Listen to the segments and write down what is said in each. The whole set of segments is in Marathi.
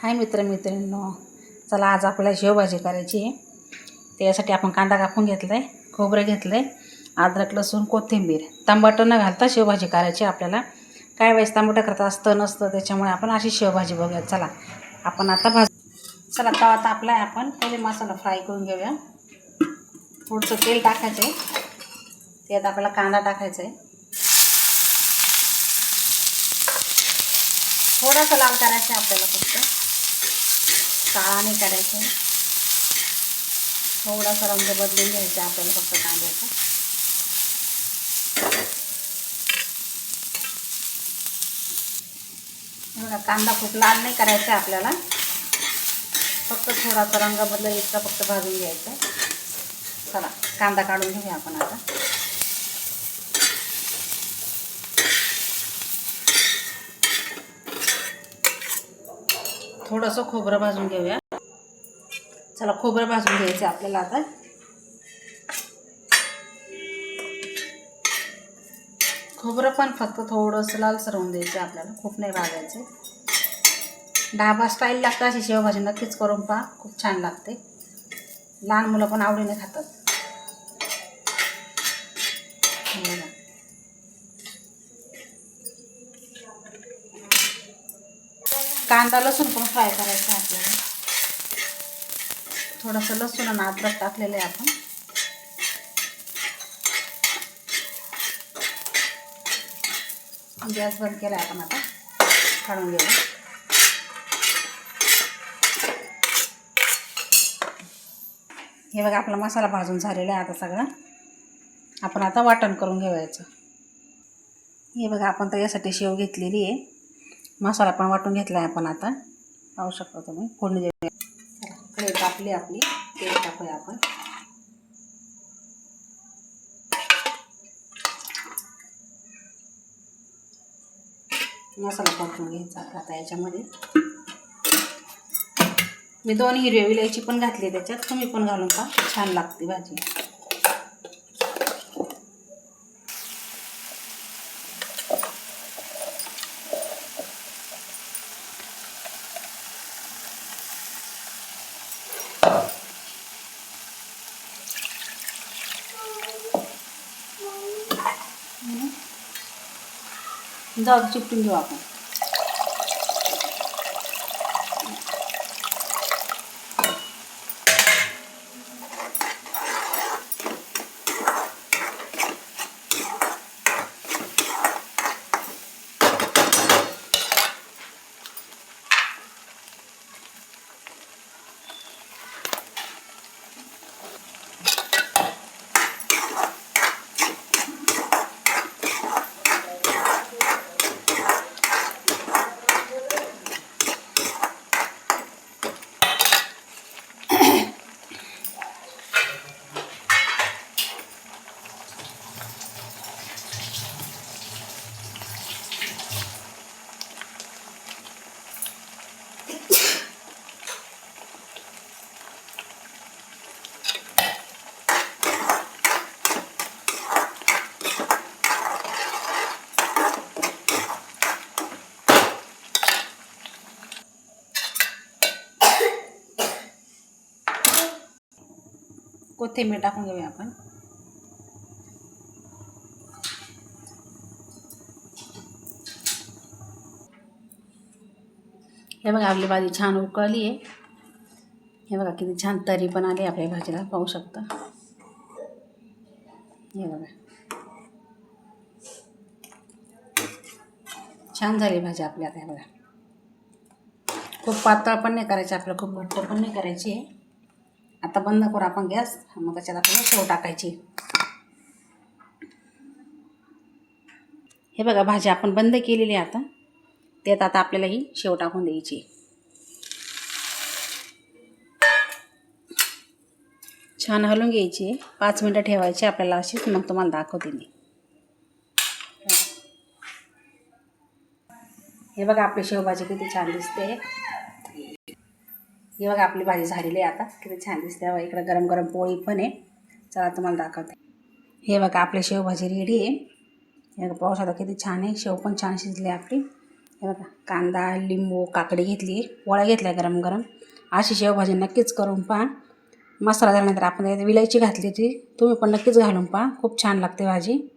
हाय मित्रमैत्रिणींनो, चला आज आपल्याला शेवभाजी करायची आहे. त्यासाठी आपण कांदा कापून घेतला आहे, खोबरं घेतलं आहे, अद्रक लसूण कोथिंबीर, टमाटर न घालता शेवभाजी करायची आपल्याला. काय वेळेस टमाटर करता असतं नसतं, त्याच्यामुळे आपण अशी शेवभाजी बघूया. चला आपण आता चला तवा तापला आहे, आपण पहिले मसाला फ्राय करून घेऊया. थोडंसं तेल टाकायचं आहे, त्यात आपल्याला कांदा टाकायचा आहे. थोडासा लाल करायचं आहे आपल्याला, फक्त काळा नाही करायचं आहे. थोडासा रंग बदलून घ्यायचा आपल्याला फक्त कांद्याचा. बघा, कांदा खूप लाल नाही करायचा आहे आपल्याला, फक्त थोडासा रंग बदलेल इतका फक्त भाजून घ्यायचा आहे. चला कांदा काढून घेऊया आपण आता. थोडंसं खोबरं भाजून घेऊया. चला खोबरं भाजून घ्यायचं आपल्याला आता. खोबरं पण फक्त थोडंसं लालसर होऊन द्यायचं आपल्याला, खूप नाही भाजायचं. ढाबा स्टाईल लागतं अशी शेवभाजी, नक्कीच करून पहा, खूप छान लागते. लहान मुलं पण आवडीने खातात. कांदा लसूण पण फ्राय करायचं आपल्याला. थोडंसं लसूण आणि अद्रक टाकलेलं आहे आपण. गॅस बंद केला आपण आता, काढून घेऊ. हे बघा, आपला मसाला भाजून झालेला आहे आता सगळा. आपण आता वाटण करून घेऊयाचं. हे बघा, आपण तर यासाठी शेव घेतलेली आहे. मसाला पण वाटून घेतला आहे आपण आता, पाहू शकता तुम्ही. फोडणी देऊया. कढई तापली आपली, तेल टाकूया आपण. मसाला परतून घ्यायचा आता याच्यामध्ये. मी 2 हिरव्या विलायची पण घातली त्याच्यात, तुम्ही पण घालून पहा, छान लागते भाजी. जाऊ चिपटून घेऊ आपण. कोथिंबीर टाकून घेऊया आपण. हे बघा, आपली भाजी छान उकळली आहे. हे बघा किती छान तरी पण आली आपल्या भाजीला, पाहू शकता. हे बघा, छान झाली भाजी आपली आता. हे बघा, खूप पातळ पण नाही करायची आपल्याला, खूप घट्ट पण नाही करायची आहे. आता बंद करू आपण गॅस. मग त्याच्यात आपल्याला शेव टाकायची. हे बघा, भाजी आपण बंद केलेली आहे आता. त्यात आता आपल्याला ही शेव टाकून द्यायची. छान हलवून घ्यायची. 5 मिनटं ठेवायची आपल्याला अशीच, मग तुम्हाला दाखवते मी. हे बघा, आपली शेवभाजी किती छान दिसते. हे बघा, आपली भाजी झालेली आहे आता, किती छान दिसते. बघा, इकडे गरम गरम पोळी पण आहे. चला तुम्हाला दाखवते. हे बघा, आपली शेवभाजी रेडी आहे. हे पाहू शकता किती छान आहे. शेव पण छान शिजली आपली. हे बघा, कांदा, लिंबू, काकडी घेतली, पोळ्या घेतल्या गरम गरम. अशी शेवभाजी नक्कीच करून पहा. मसाला झाल्यानंतर आपण त्यात विलायची घातली ती, तुम्ही पण नक्कीच घालून पहा, खूप छान लागते भाजी.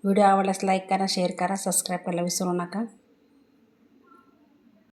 व्हिडिओ आवडल्यास लाईक करा, शेअर करा, सबस्क्राईब करायला विसरू नका.